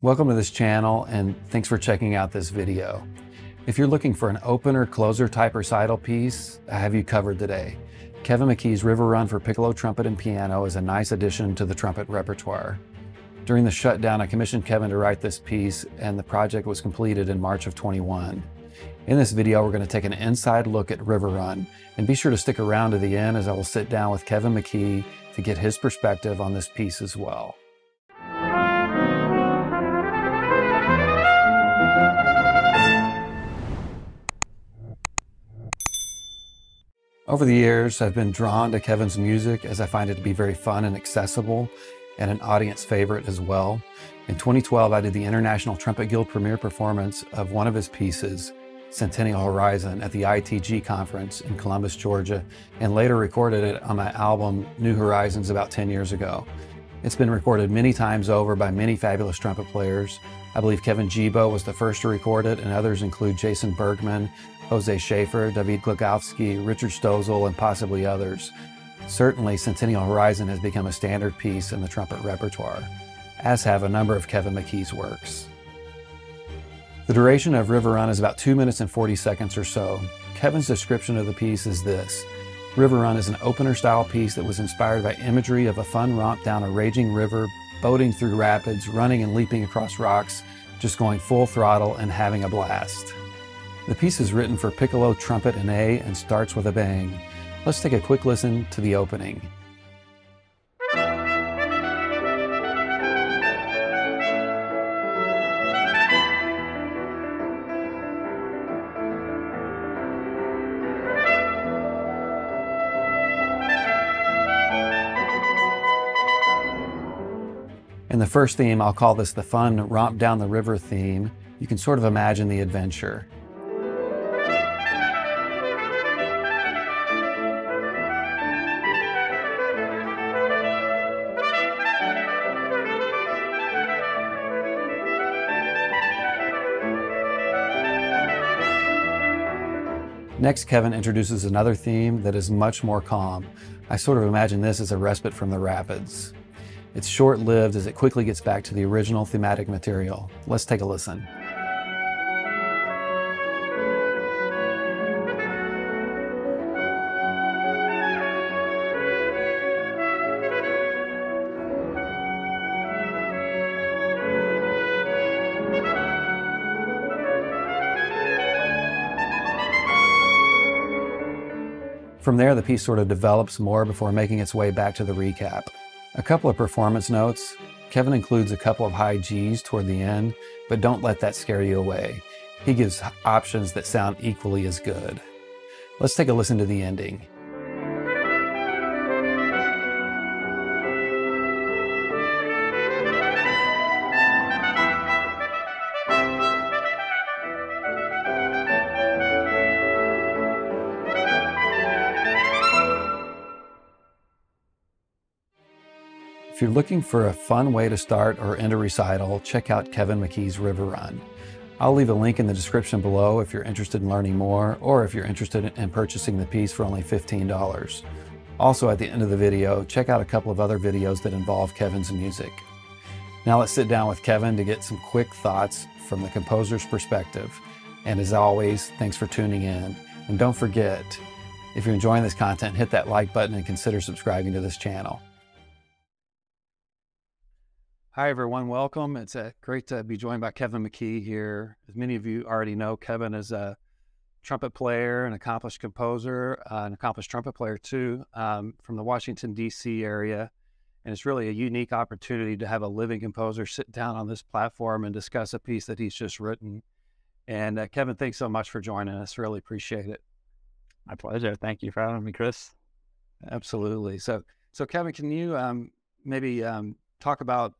Welcome to this channel and thanks for checking out this video. If you're looking for an opener closer type recital piece, I have you covered today. Kevin Mckee's Riverrun for piccolo, trumpet, and piano is a nice addition to the trumpet repertoire. During the shutdown, I commissioned Kevin to write this piece and the project was completed in March of 21. In this video, we're going to take an inside look at Riverrun, and be sure to stick around to the end as I will sit down with Kevin Mckee to get his perspective on this piece as well. Over the years, I've been drawn to Kevin's music as I find it to be very fun and accessible, and an audience favorite as well. In 2012, I did the International Trumpet Guild premiere performance of one of his pieces, Centennial Horizon, at the ITG conference in Columbus, Georgia, and later recorded it on my album New Horizons about 10 years ago. It's been recorded many times over by many fabulous trumpet players. I believe Kevin Jibo was the first to record it, and others include Jason Bergman, Jose Schaefer, David Glogowski, Richard Stozel, and possibly others. Certainly, Centennial Horizon has become a standard piece in the trumpet repertoire, as have a number of Kevin Mckee's works. The duration of Riverrun is about 2 minutes and 40 seconds or so. Kevin's description of the piece is this: Riverrun is an opener-style piece that was inspired by imagery of a fun romp down a raging river, boating through rapids, running and leaping across rocks, just going full throttle and having a blast. The piece is written for piccolo, trumpet, and A and starts with a bang. Let's take a quick listen to the opening. In the first theme, I'll call this the fun romp down the river theme. You can sort of imagine the adventure. Next, Kevin introduces another theme that is much more calm. I sort of imagine this as a respite from the rapids. It's short-lived as it quickly gets back to the original thematic material. Let's take a listen. From there, the piece sort of develops more before making its way back to the recap. A couple of performance notes. Kevin includes a couple of high Gs toward the end, but don't let that scare you away. He gives options that sound equally as good. Let's take a listen to the ending. If you're looking for a fun way to start or end a recital, check out Kevin Mckee's Riverrun. I'll leave a link in the description below if you're interested in learning more, or if you're interested in purchasing the piece for only $15. Also, at the end of the video, check out a couple of other videos that involve Kevin's music. Now let's sit down with Kevin to get some quick thoughts from the composer's perspective. And as always, thanks for tuning in. And don't forget, if you're enjoying this content, hit that like button and consider subscribing to this channel. Hi everyone, welcome. It's great to be joined by Kevin Mckee here. As many of you already know, Kevin is a trumpet player, an accomplished composer, an accomplished trumpet player too, from the Washington, D.C. area. And it's really a unique opportunity to have a living composer sit down on this platform and discuss a piece that he's just written. And Kevin, thanks so much for joining us. Really appreciate it. My pleasure. Thank you for having me, Chris. Absolutely. So Kevin, can you maybe talk about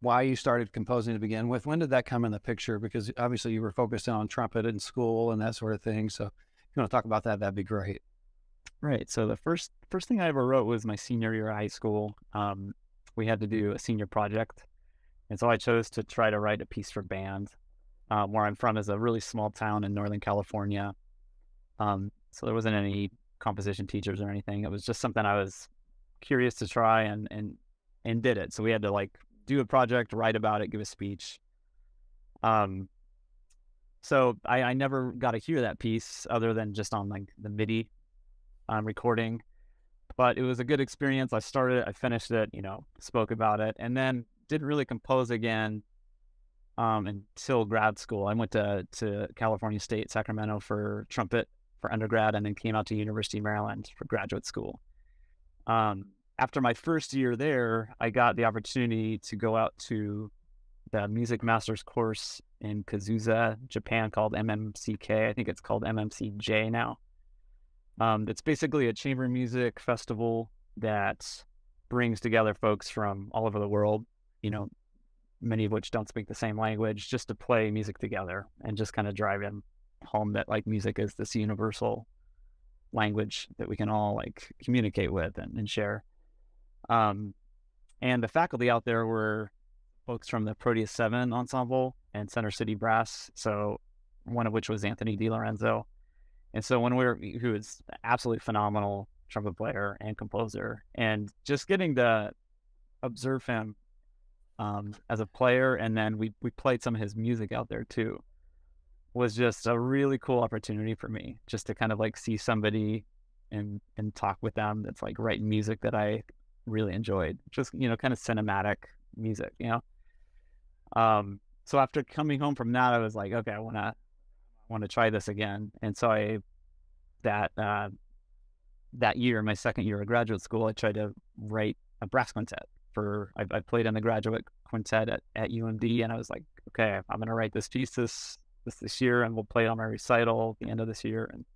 why you started composing to begin with? When did that come in the picture? Because obviously you were focusing on trumpet in school and that sort of thing. So if you want to talk about that, that'd be great. Right. So the first thing I ever wrote was my senior year of high school. We had to do a senior project. And so I chose to try to write a piece for band. Where I'm from is a really small town in Northern California. So there wasn't any composition teachers or anything. It was just something I was curious to try and did it. So we had to like do a project, write about it, give a speech. Um, so I never got to hear that piece other than just on like the MIDI recording, but it was a good experience. I started it, I finished it, spoke about it, and then didn't really compose again until grad school. I went to California State, Sacramento for trumpet for undergrad, and then came out to University of Maryland for graduate school. After my first year there, I got the opportunity to go out to the music master's course in Kazusa, Japan, called MMCK. I think it's called MMCJ now. It's basically a chamber music festival that brings together folks from all over the world, many of which don't speak the same language, just to play music together and just kind of drive in home that like music is this universal language that we can all like communicate with and share. And the faculty out there were folks from the Proteus 7 ensemble and Center City Brass, so one of which was Anthony DiLorenzo. And so who is absolutely phenomenal trumpet player and composer, and just getting to observe him as a player, and then we played some of his music out there too, was just a really cool opportunity for me, just to kind of like see somebody and talk with them that's like writing music that I really enjoyed, just kind of cinematic music. So after coming home from that, I was like, okay, I want to try this again. And so that year, my second year of graduate school, I tried to write a brass quintet I played in the graduate quintet at UMD, and I was like, okay, I'm going to write this piece this year, and we'll play it on my recital at the end of this year. And,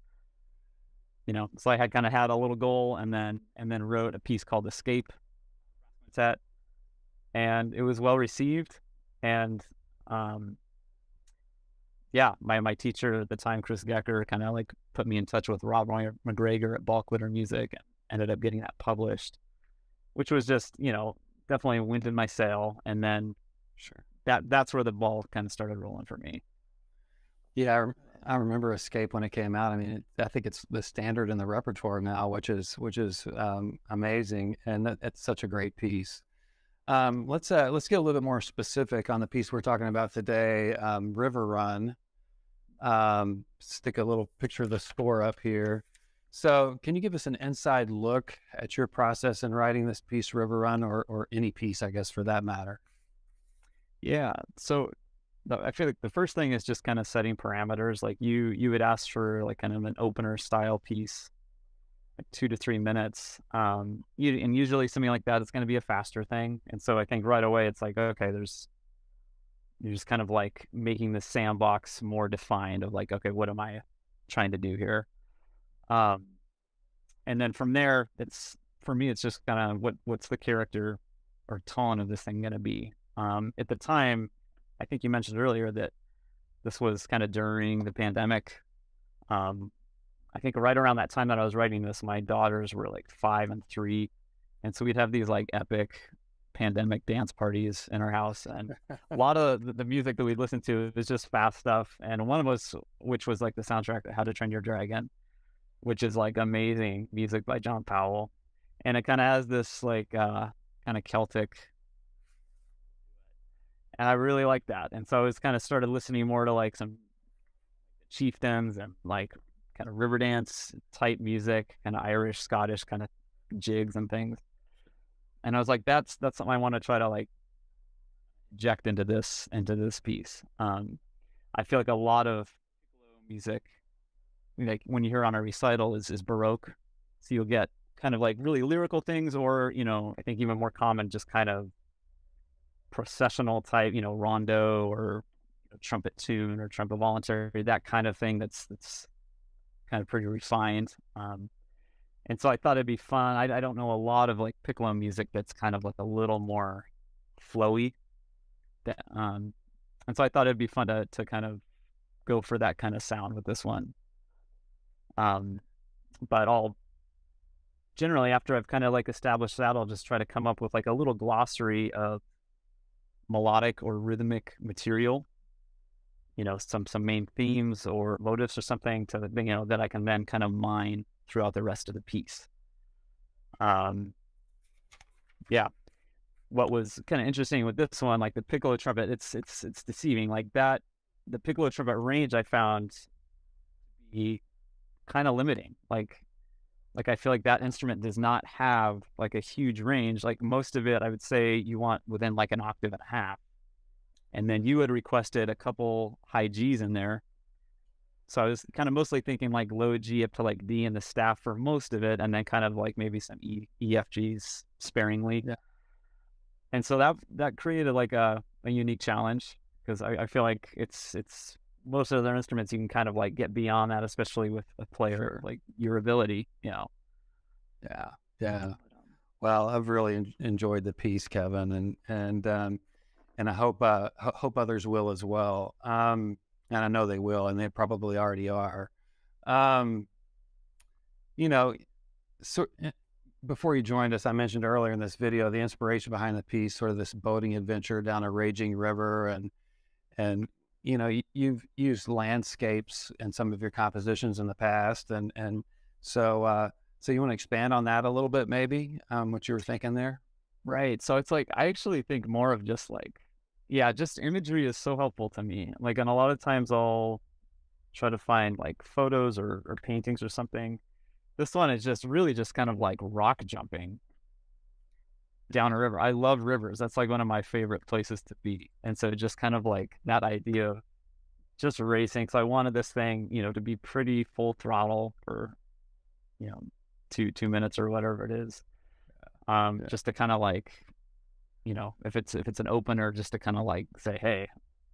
so I had kind of had a little goal, and then wrote a piece called Escape Quintet, and it was well received. And, my teacher at the time, Chris Gecker, kind of like put me in touch with Rob McGregor at Balkwitter Music, and ended up getting that published, which was just, definitely wind in my sail. And then that's where the ball kind of started rolling for me. Yeah, I remember Escape when it came out. I mean, I think it's the standard in the repertoire now, which is amazing, and it's such a great piece. Let's get a little bit more specific on the piece we're talking about today, Riverrun. Stick a little picture of the score up here. So can you give us an inside look at your process in writing this piece, Riverrun, or any piece, I guess, for that matter? Yeah. So I feel like the first thing is just kind of setting parameters. Like you would ask for like kind of an opener style piece, like 2 to 3 minutes. And usually something like that is going to be a faster thing. And so I think right away it's like, okay, you're just kind of like making the sandbox more defined of like, okay, what am I trying to do here? And then from there, for me, it's just kind of what's the character or tone of this thing going to be? At the time, I think you mentioned earlier that this was kind of during the pandemic. I think right around that time that I was writing this, my daughters were like 5 and 3. And so we'd have these like epic pandemic dance parties in our house. And a lot of the music that we'd listen to is just fast stuff. And one of us, which was like the soundtrack to How to Train Your Dragon, which is like amazing music by John Powell. And it kind of has this like kind of Celtic, and I really like that. And so I was kind of started listening more to like some chieftains and like kind of river dance type music, kind of Irish, Scottish kind of jigs and things. And I was like, that's something I want to try to like inject into this piece. I feel like a lot of music, like when you hear on a recital, is Baroque. So you'll get kind of like really lyrical things, or, I think even more common, just kind of processional type, rondo or trumpet tune or trumpet voluntary, that kind of thing that's kind of pretty refined. And so I thought it'd be fun. I don't know a lot of like piccolo music that's kind of like a little more flowy. And so I thought it'd be fun to kind of go for that kind of sound with this one. But I'll generally, after I've kind of like established that, I'll just try to come up with like a little glossary of melodic or rhythmic material, some main themes or motifs or something that I can then kind of mine throughout the rest of the piece. what was kind of interesting with this one, like the piccolo trumpet, it's deceiving. Like that, the piccolo trumpet range I found to be kind of limiting. Like I feel like that instrument does not have like a huge range. Like most of it, I would say you want within like an octave and a half. And then you had requested a couple high Gs in there. So I was kind of mostly thinking like low G up to like D in the staff for most of it, and then kind of like maybe some E F Gs sparingly. Yeah. And so that created like a unique challenge, because I feel like it's most of their instruments you can kind of like get beyond that, especially with a player like your ability, you know. Yeah. Yeah. Well, I've really enjoyed the piece, Kevin, and I hope others will as well. And I know they will, and they probably already are. You know, so before you joined us, I mentioned earlier in this video the inspiration behind the piece, sort of this boating adventure down a raging river, and you know, you've used landscapes in some of your compositions in the past, and so you want to expand on that a little bit, maybe, what you were thinking there? Right. So it's like I actually think more of just like, yeah, just imagery is so helpful to me. Like, and a lot of times I'll try to find like photos or paintings or something. This one is just really just kind of like rock jumping down a river. I love rivers. That's like one of my favorite places to be. And so just kind of like that idea of just racing. So I wanted this thing, you know, to be pretty full throttle for, you know, two minutes or whatever it is. Yeah. Just to kind of like, you know, if it's an opener, just to kind of like say, hey,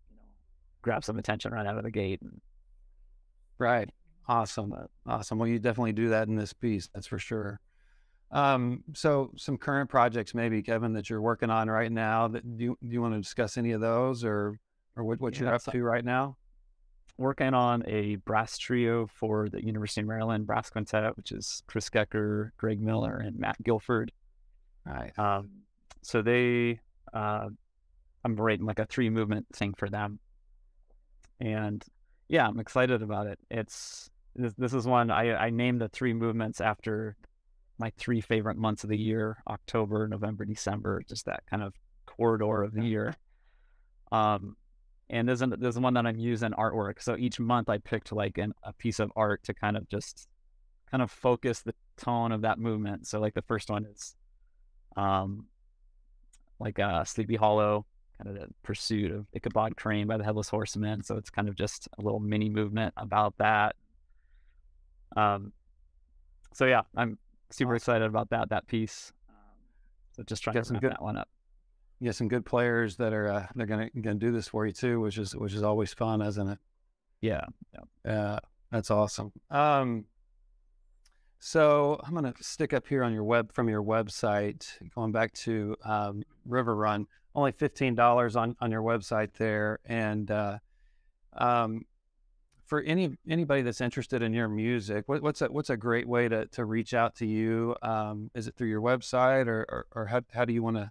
you know, grab some attention right out of the gate. Right. Awesome. Awesome. Well, you definitely do that in this piece. That's for sure. So some current projects, maybe, Kevin, that you're working on right now, that do you want to discuss any of those, or what Yeah, you're up to right now? working on a brass trio for the University of Maryland Brass Quintet, which is Chris Gecker, Greg Miller, and Matt Guilford. Right. So they, I'm writing like a 3-movement thing for them, and yeah, I'm excited about it. This is one I named the 3 movements after my 3 favorite months of the year: October, November, December, just that kind of corridor of the year. And there's one that I'm using artwork. So each month I picked like a piece of art to kind of focus the tone of that movement. So like the first one is like Sleepy Hollow, kind of the pursuit of Ichabod Crane by the Headless Horseman. So it's kind of just a little mini movement about that. So yeah, I'm super excited about that piece. So just trying to wrap that one up. Yeah, some good players that are they're gonna do this for you too, which is always fun, isn't it? Yeah. That's awesome. So I'm gonna stick up here on your website, going back to Riverrun. Only $15 on your website there, and for anybody that's interested in your music, what's a great way to reach out to you? Is it through your website, or how do you want to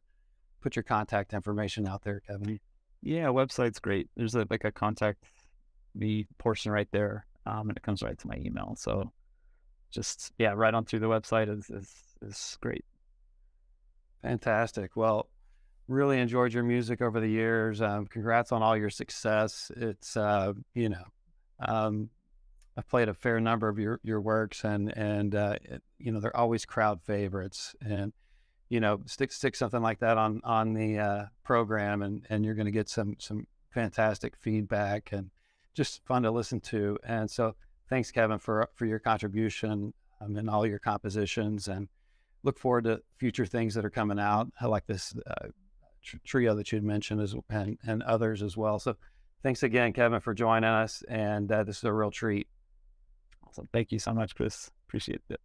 put your contact information out there, Kevin? Yeah, website's great. There's like a contact me portion right there, and it comes right to my email. So just, yeah, right on through the website is great. Fantastic. Well, really enjoyed your music over the years. Congrats on all your success. It's I've played a fair number of your works, and they're always crowd favorites. And stick something like that on the program, and you're going to get some fantastic feedback and just fun to listen to. And so thanks, Kevin, for your contribution in all your compositions, and look forward to future things that are coming out. I like this trio that you'd mentioned and others as well. So thanks again, Kevin, for joining us, and this is a real treat. Awesome. Thank you so much, Chris. Appreciate it.